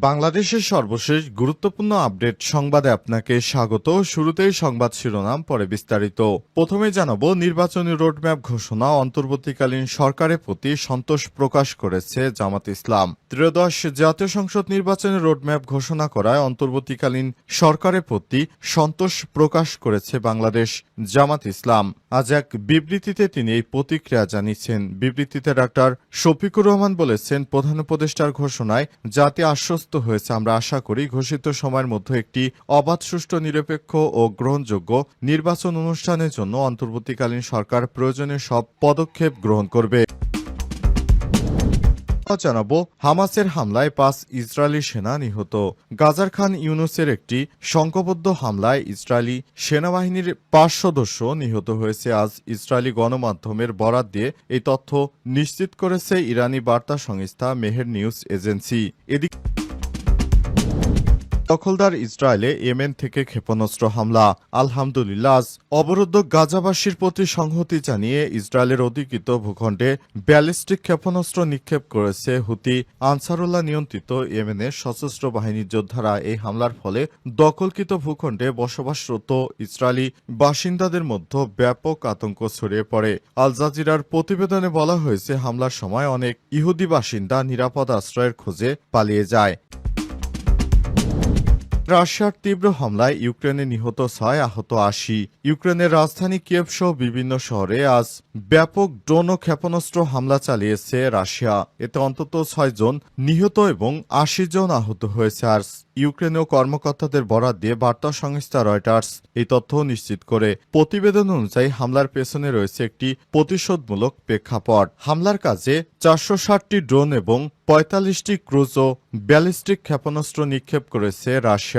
বাংলাদেশের সর্বশেষ গুরুত্বপূর্ণ আপডেট সংবাদে আপনাকে স্বাগত। শুরুতেই সংবাদ শিরোনাম, পরে বিস্তারিত। প্রথমে জানাবো, নির্বাচনী রোডম্যাপ ঘোষণা, অন্তর্বর্তীকালীন সরকারের প্রতি সন্তোষ প্রকাশ করেছে জামাত ইসলাম। ত্রয়োদশ জাতীয় সংসদ নির্বাচনের রোডম্যাপ ঘোষণা করায় অন্তর্বর্তীকালীন সরকারের প্রতি সন্তোষ প্রকাশ করেছে বাংলাদেশ জামাত ইসলাম। আজ এক বিবৃতিতে তিনি এই প্রতিক্রিয়া জানিয়েছেন। বিবৃতিতে ডাক্তার শফিকুর রহমান বলেছেন, প্রধান উপদেষ্টার ঘোষণায় জাতি আশ্বস্ত হয়েছে। আমরা আশা করি ঘোষিত সময়ের মধ্যে একটি অবাধ, সুষ্ঠু, নিরপেক্ষ ও গ্রহণযোগ্য নির্বাচন অনুষ্ঠানের জন্য অন্তর্বর্তীকালীন সরকার প্রয়োজনীয় সব পদক্ষেপ গ্রহণ করবে। জানাবো, হামাসের হামলায় 5 ইসরায়েলি সেনা নিহত। গাজার খান ইউনুসের একটি সংঘবদ্ধ হামলায় ইসরায়েলি সেনাবাহিনীর 5 সদস্য নিহত হয়েছে। আজ ইসরায়েলি গণমাধ্যমের বরাত দিয়ে এই তথ্য নিশ্চিত করেছে ইরানি বার্তা সংস্থা মেহের নিউজ এজেন্সি। এদিকে দখলদার ইসরায়েলে ইয়েমেন থেকে ক্ষেপণাস্ত্র হামলা। আলহামদুলিল্লাহ, আজ অবরুদ্ধ গাজাবাসীর প্রতি সংহতি জানিয়ে ইসরায়েলের অধিকৃত ভূখণ্ডে ব্যালিস্টিক ক্ষেপণাস্ত্র নিক্ষেপ করেছে হুতি আনসারুল্লাহ নিয়ন্ত্রিত ইয়েমেনের সশস্ত্র বাহিনীর যোদ্ধারা। এই হামলার ফলে দখলকৃত ভূখণ্ডে বসবাসরত ইসরায়েলি বাসিন্দাদের মধ্যে ব্যাপক আতঙ্ক ছড়িয়ে পড়ে। আল জাজিরার প্রতিবেদনে বলা হয়েছে, হামলার সময় অনেক ইহুদি বাসিন্দা নিরাপদ আশ্রয়ের খোঁজে পালিয়ে যায়। রাশিয়ার তীব্র হামলায় ইউক্রেনে নিহত 6, আহত 80। ইউক্রেনের রাজধানী কিয়েভ সহ বিভিন্ন শহরে আজ ব্যাপক ড্রোন ও ক্ষেপণাস্ত্র হামলা চালিয়েছে রাশিয়া। এতে অন্তত 6 জন নিহত এবং 80 জন আহত হয়েছে। আর ইউক্রেনীয় কর্মকর্তাদের বরাত দিয়ে বার্তা সংস্থা রয়টার্স এই তথ্য নিশ্চিত করে। প্রতিবেদন অনুযায়ী হামলার পেছনে রয়েছে একটি প্রতিশোধমূলক প্রেক্ষাপট। হামলার কাজে 460টি ড্রোন এবং 45টি ক্রুজ ও ব্যালিস্টিক ক্ষেপণাস্ত্র নিক্ষেপ করেছে রাশিয়া।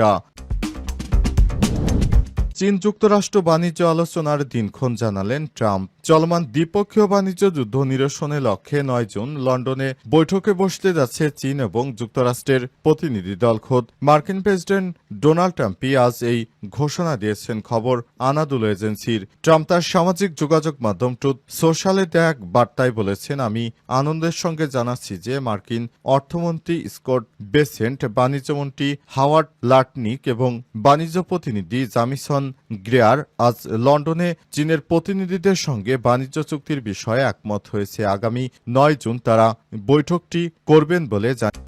চীন যুক্তরাষ্ট্র বাণিজ্য আলোচনার দিনক্ষণ জানালেন ট্রাম্প। চলমান দ্বিপক্ষীয় বাণিজ্য যুদ্ধ নিরসনের লক্ষ্যে 9 জুন লন্ডনে বৈঠকে বসতে যাচ্ছে চীন এবং যুক্তরাষ্ট্রের প্রতিনিধি দল। খোদ মার্কিন প্রেসিডেন্ট ডোনাল্ড ট্রাম্পই আজ এই ঘোষণা দিয়েছেন, খবর আনাদুল এজেন্সির। ট্রাম্প তার সামাজিক যোগাযোগ মাধ্যম ট্রুথ সোশ্যালে দেয়া এক বার্তায় বলেছেন, আমি আনন্দের সঙ্গে জানাচ্ছি যে মার্কিন অর্থমন্ত্রী স্কট বেসেন্ট, বাণিজ্যমন্ত্রী হাওয়ার্ড লাটনিক এবং বাণিজ্য প্রতিনিধি জামিসন গ্রেয়ার আজ লন্ডনে চীনের প্রতিনিধিদের সঙ্গে বাণিজ্য চুক্তির বিষয়ে একমত হয়েছে। আগামী 9 জুন তারা বৈঠকটি করবেন বলে জানান।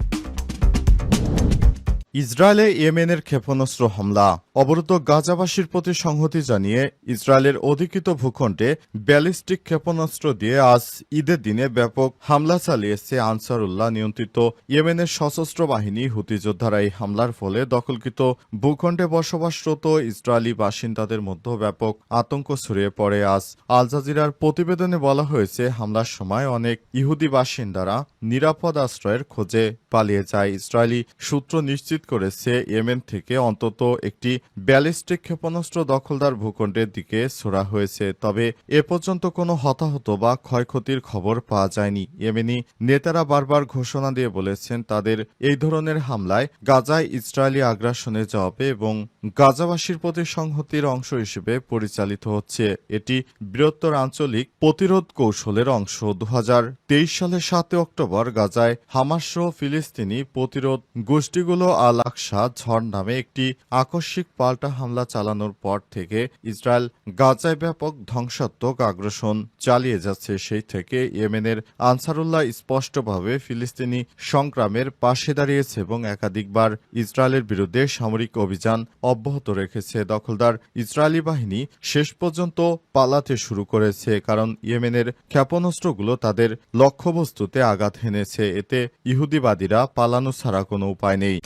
ইসরায়েলে ইয়েমেনের ক্ষেপণাস্ত্র হামলা। অবরুদ্ধ গাজাবাসীর প্রতি সংহতি জানিয়ে ইসরায়েলের অধিকৃত ভূখণ্ডে ব্যালিস্টিক ক্ষেপণাস্ত্র দিয়ে আজ ঈদের দিনে ব্যাপক হামলা চালিয়েছে আনসারুল্লাহ নিয়ন্ত্রিত ইয়েমেনের সশস্ত্র বাহিনী হুতি যোদ্ধারা। এই হামলার ফলে দখলকৃত ভূখণ্ডে বসবাসরত ইসরায়েলি বাসিন্দাদের মধ্যে ব্যাপক আতঙ্ক ছড়িয়ে পড়ে। আজ আল জাজিরার প্রতিবেদনে বলা হয়েছে, হামলার সময় অনেক ইহুদি বাসিন্দারা নিরাপদ আশ্রয়ের খোঁজে পালিয়ে যায়। ইসরায়েলি সূত্র নিশ্চিত করেছে, ইয়েমেন থেকে অন্তত একটি ব্যালিস্টিক ক্ষেপণাস্ত্র দখলদার ভূখণ্ডের দিকে ছোড়া হয়েছে। তবে এ পর্যন্ত কোনো হতাহত বা ক্ষয়ক্ষতির খবর পাওয়া যায়নি। ইয়েমেনি নেতারা বারবার ঘোষণা দিয়ে বলেছেন, তাদের এই ধরনের হামলায় গাজায় ইসরায়েলি আগ্রাসনের জবাবে এবং গাজাবাসীর প্রতি সংহতির অংশ হিসেবে পরিচালিত হচ্ছে। এটি বৃহত্তর আঞ্চলিক প্রতিরোধ কৌশলের অংশ। 2023 সালের 7 অক্টোবর গাজায় হামাস সহ ফিলিস্তিনি প্রতিরোধ গোষ্ঠীগুলো আল আকসা ঝড় নামে একটি আকস্মিক পাল্টা হামলা চালানোর পর থেকে ইসরায়েল গাজায় ব্যাপক ধ্বংসাত্মক আগ্রাসন চালিয়ে যাচ্ছে। সেই থেকে ইয়েমেনের আনসারুল্লাহ স্পষ্টভাবে ফিলিস্তিনি সংগ্রামের পাশে দাঁড়িয়েছে এবং একাধিকবার ইসরায়েলের বিরুদ্ধে সামরিক অভিযান অব্যাহত রেখেছে। দখলদার ইসরায়েলি বাহিনী শেষ পর্যন্ত পালাতে শুরু করেছে, কারণ ইয়েমেনের ক্ষেপণাস্ত্রগুলো তাদের লক্ষ্যবস্তুতে আঘাত হেনেছে। এতে ইহুদিবাদীরা পালানো ছাড়া কোনো উপায় নেই।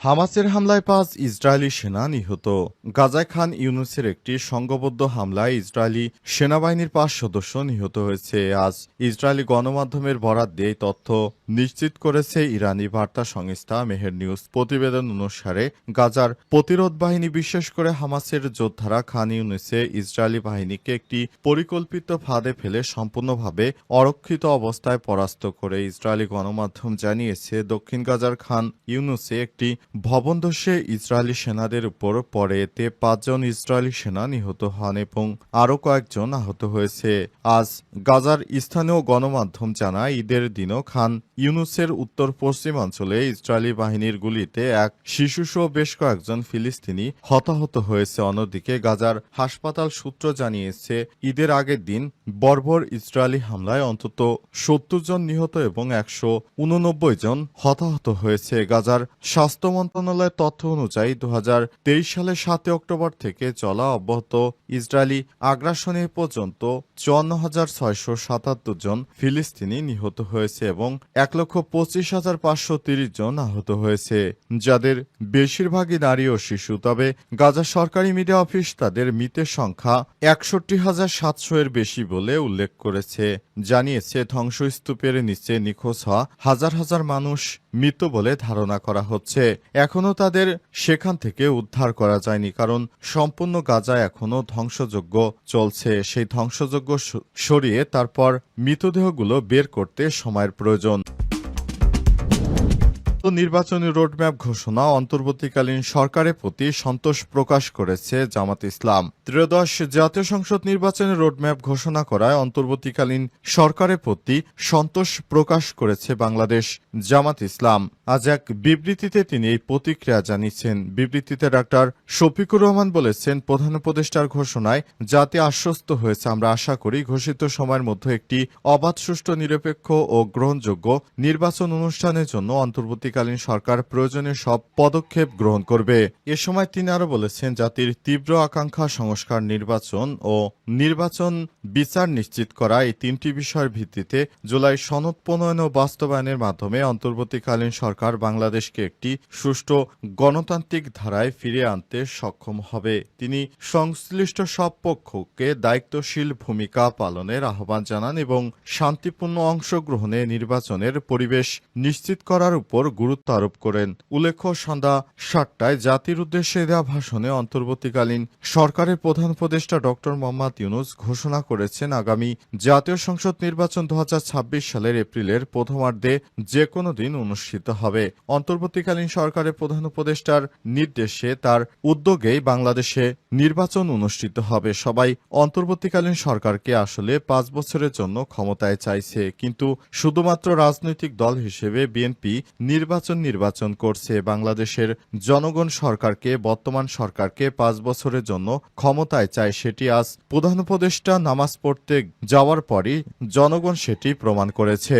হামাসের হামলায় 5 ইসরায়েলি সেনা নিহত। গাজায় খান ইউনুসের একটি সংঘবদ্ধ হামলায় ইসরায়েলি সেনাবাহিনীর 5 সদস্য নিহত হয়েছে। আজ ইসরায়েলি গণমাধ্যমের বরাত দিয়ে তথ্য নিশ্চিত করেছে ইরানি বার্তা সংস্থা মেহের নিউজ। প্রতিবেদন অনুসারে গাজার প্রতিরোধ বাহিনী, বিশেষ করে হামাসের যোদ্ধারা খান ইউনুসে ইসরায়েলি বাহিনীকে একটি পরিকল্পিত ফাঁদে ফেলে সম্পূর্ণভাবে অরক্ষিত অবস্থায় পরাস্ত করে। ইসরায়েলি গণমাধ্যম জানিয়েছে, দক্ষিণ গাজার খান ইউনুসে একটি ভবনধসে ইসরায়েলি সেনাদের উপর পড়ে। এতে 5 জন ইসরায়েলি সেনা নিহত হন এবং আরও কয়েকজন আহত হয়েছে। আজ গাজার স্থানীয় গণমাধ্যম জানায়, ঈদের দিনও খান ইউনুসের উত্তর পশ্চিমাঞ্চলে ইসরায়েলি বাহিনীর গুলিতে এক শিশুসহ বেশ কয়েকজন ফিলিস্তিনি হতাহত হয়েছে। অন্যদিকে গাজার হাসপাতাল সূত্র জানিয়েছে ঈদের আগের দিন বর্বর ইসরায়েলি হামলায় অন্তত ৭০ জন নিহত এবং ১৮৯ জন হতাহত হয়েছে। গাজার স্বাস্থ্য মন্ত্রণালয়ের তথ্য অনুযায়ী ২০২৩ সালের ৭ অক্টোবর থেকে চলা অব্যাহত ইসরায়েলি আগ্রাসনে পর্যন্ত ৫৪,৬৭৭ জন ফিলিস্তিনি নিহত হয়েছে এবং ১,২৫,৫৩০ জন আহত হয়েছে, যাদের বেশিরভাগই নারী ও শিশু। তবে গাজা সরকারি মিডিয়া অফিস তাদের মৃতের সংখ্যা ৬১,৭০০ এর বেশি বলে উল্লেখ করেছে। জানিয়েছে ধ্বংসস্তূপের নিচে নিখোঁজ হওয়া হাজার হাজার মানুষ মৃত বলে ধারণা করা হচ্ছে। এখনও তাদের সেখান থেকে উদ্ধার করা যায়নি, কারণ সম্পূর্ণ গাজা এখনও ধ্বংসযজ্ঞ চলছে। সেই ধ্বংসযজ্ঞ সরিয়ে তারপর মৃতদেহগুলো বের করতে সময়ের প্রয়োজন। নির্বাচনী রোডম্যাপ ঘোষণা, অন্তর্বর্তীকালীন সরকারের প্রতি সন্তোষ প্রকাশ করেছে জামাত ইসলাম। ত্রয়োদশ জাতীয় সংসদ নির্বাচনের রোডম্যাপ ঘোষণা করায় অন্তর্বর্তীকালীন সরকারের প্রতি সন্তোষ প্রকাশ করেছে বাংলাদেশ জামাত ইসলাম। আজ এক বিবৃতিতে তিনি এই প্রতিক্রিয়া জানিয়েছেন। বিবৃতিতে ডাক্তার শফিকুর রহমান বলেছেন, প্রধান উপদেষ্টার ঘোষণায় জাতি আশ্বস্ত হয়েছে। আমরা আশা করি ঘোষিত সময়ের মধ্যে একটি অবাধ, সুষ্ঠু, নিরপেক্ষ ও গ্রহণযোগ্য নির্বাচন অনুষ্ঠানের জন্য অন্তর্বর্তীকালীন সরকার প্রয়োজনীয় সব পদক্ষেপ গ্রহণ করবে। এ সময় তিনি আরও বলেছেন, জাতির তীব্র আকাঙ্ক্ষা সংস্কার, নির্বাচন ও নির্বাচন বিচার নিশ্চিত করা, এই তিনটি বিষয়ের ভিত্তিতে জুলাই সনদ প্রণয়ন ও বাস্তবায়নের মাধ্যমে অন্তর্বর্তীকালীন সরকার বাংলাদেশকে একটি সুষ্ঠু গণতান্ত্রিক ধারায় ফিরিয়ে আনতে সক্ষম হবে। তিনি সংশ্লিষ্ট সব পক্ষকে দায়িত্বশীল ভূমিকা পালনের আহ্বান জানান এবং শান্তিপূর্ণ অংশগ্রহণে নির্বাচনের পরিবেশ নিশ্চিত করার উপর গুরুত্ব আরোপ করেন। উল্লেখ্য, সন্ধ্যা ৭টায় জাতির উদ্দেশ্যে দেওয়া ভাষণে অন্তর্বর্তীকালীন সরকারের প্রধান উপদেষ্টা ড. মোহাম্মদ ইউনুস ঘোষণা করেছেন, আগামী জাতীয় সংসদ নির্বাচন ২০২৬ সালের এপ্রিলের প্রথমার্ধে যে কোনো দিন অনুষ্ঠিত হবে। অন্তর্বর্তীকালীন সরকারের প্রধান উপদেষ্টার নির্দেশে, তার উদ্যোগেই বাংলাদেশে নির্বাচন অনুষ্ঠিত হবে। সবাই অন্তর্বর্তীকালীন সরকারকে আসলে ৫ বছরের জন্য ক্ষমতায় চাইছে, কিন্তু শুধুমাত্র রাজনৈতিক দল হিসেবে বিএনপি নির্বাচন করছে। বাংলাদেশের জনগণ সরকারকে, বর্তমান সরকারকে ৫ বছরের জন্য ক্ষমতায় চায়। সেটি আজ প্রধান উপদেষ্টা নামাজ পড়তে যাওয়ার পরই জনগণ সেটি প্রমাণ করেছে।